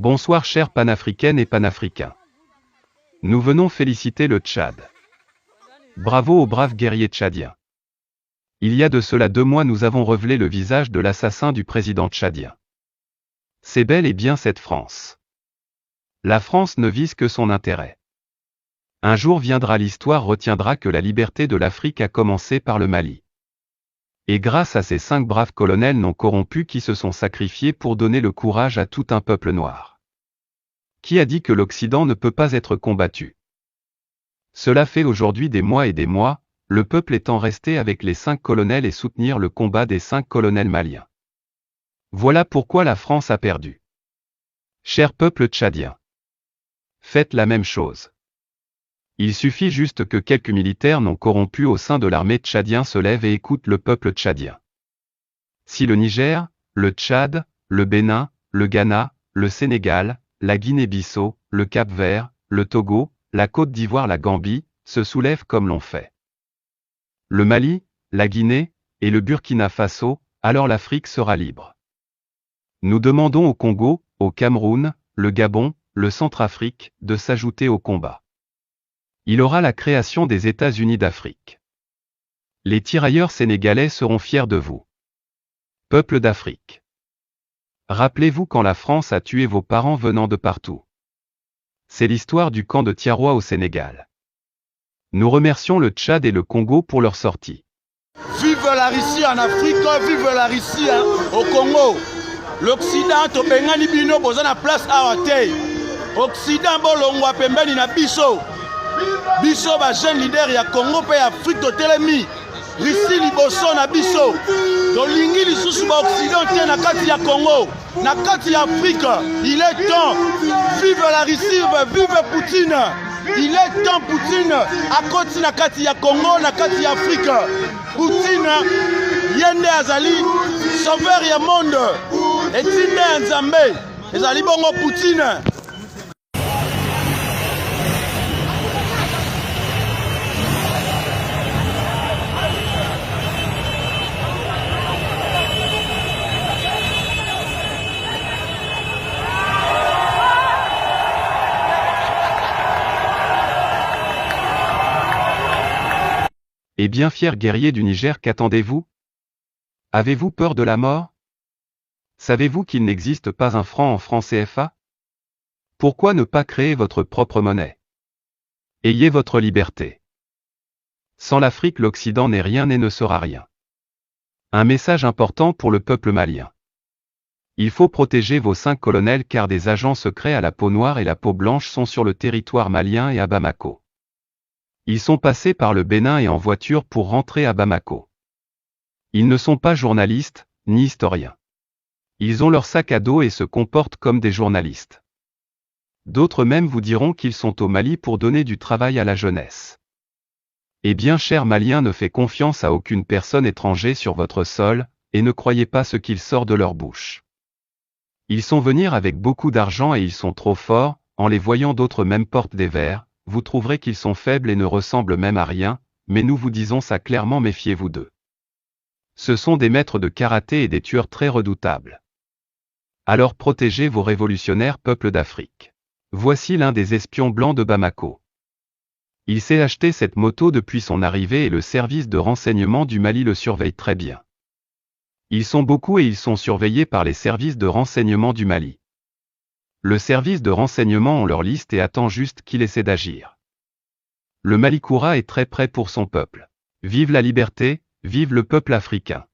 Bonsoir chères panafricaines et panafricains. Nous venons féliciter le Tchad. Bravo aux braves guerriers tchadiens. Il y a de cela 2 mois nous avons révélé le visage de l'assassin du président tchadien. C'est bel et bien cette France. La France ne vise que son intérêt. Un jour viendra, l'histoire retiendra que la liberté de l'Afrique a commencé par le Mali. Et grâce à ces 5 braves colonels non corrompus qui se sont sacrifiés pour donner le courage à tout un peuple noir. Qui a dit que l'Occident ne peut pas être combattu? Cela fait aujourd'hui des mois et des mois, le peuple étant resté avec les 5 colonels et soutenir le combat des 5 colonels maliens. Voilà pourquoi la France a perdu. Cher peuple tchadien, faites la même chose. Il suffit juste que quelques militaires non corrompus au sein de l'armée tchadienne se lèvent et écoutent le peuple tchadien. Si le Niger, le Tchad, le Bénin, le Ghana, le Sénégal, la Guinée-Bissau, le Cap-Vert, le Togo, la Côte d'Ivoire, la Gambie, se soulèvent comme l'ont fait le Mali, la Guinée, et le Burkina Faso, alors l'Afrique sera libre. Nous demandons au Congo, au Cameroun, le Gabon, le Centrafrique, de s'ajouter au combat. Il aura la création des États-Unis d'Afrique. Les tirailleurs sénégalais seront fiers de vous. Peuple d'Afrique. Rappelez-vous quand la France a tué vos parents venant de partout. C'est l'histoire du camp de Tiaroa au Sénégal. Nous remercions le Tchad et le Congo pour leur sortie. Vive la Russie en Afrique, vive la Russie au Congo. L'Occident, tobengani bino bozana place awate. Occident bolongwa pembeni na biso. Biso ba jeune leader ya Congo pe Afrique to telemi. Russie liboso na biso. Tolingi lisusu ba Occident te na kati ya Congo. Na kati ya Afrique, il est temps. Vive la Russie, vive Poutine. Il est temps Poutine à koti na kati ya Congo, na kati ya Afrique. Poutine yende azali sauveur ya monde. Etinde ya Nzambe ezali bongo Poutine. Eh bien, fiers guerriers du Niger, qu'attendez-vous? Avez-vous peur de la mort? Savez-vous qu'il n'existe pas un franc en franc CFA? Pourquoi ne pas créer votre propre monnaie? Ayez votre liberté. Sans l'Afrique, l'Occident n'est rien et ne sera rien. Un message important pour le peuple malien. Il faut protéger vos 5 colonels car des agents secrets à la peau noire et la peau blanche sont sur le territoire malien et à Bamako. Ils sont passés par le Bénin et en voiture pour rentrer à Bamako. Ils ne sont pas journalistes, ni historiens. Ils ont leur sac à dos et se comportent comme des journalistes. D'autres même vous diront qu'ils sont au Mali pour donner du travail à la jeunesse. Eh bien, chers Maliens, ne faites confiance à aucune personne étrangère sur votre sol, et ne croyez pas ce qu'il sort de leur bouche. Ils sont venus avec beaucoup d'argent et ils sont trop forts, en les voyant d'autres même portent des verres. Vous trouverez qu'ils sont faibles et ne ressemblent même à rien, mais nous vous disons ça clairement, méfiez-vous d'eux. Ce sont des maîtres de karaté et des tueurs très redoutables. Alors protégez vos révolutionnaires peuples d'Afrique. Voici l'un des espions blancs de Bamako. Il s'est acheté cette moto depuis son arrivée et le service de renseignement du Mali le surveille très bien. Ils sont beaucoup et ils sont surveillés par les services de renseignement du Mali. Le service de renseignement ont leur liste et attend juste qu'il essaie d'agir. Le Malikoura est très prêt pour son peuple. Vive la liberté, vive le peuple africain.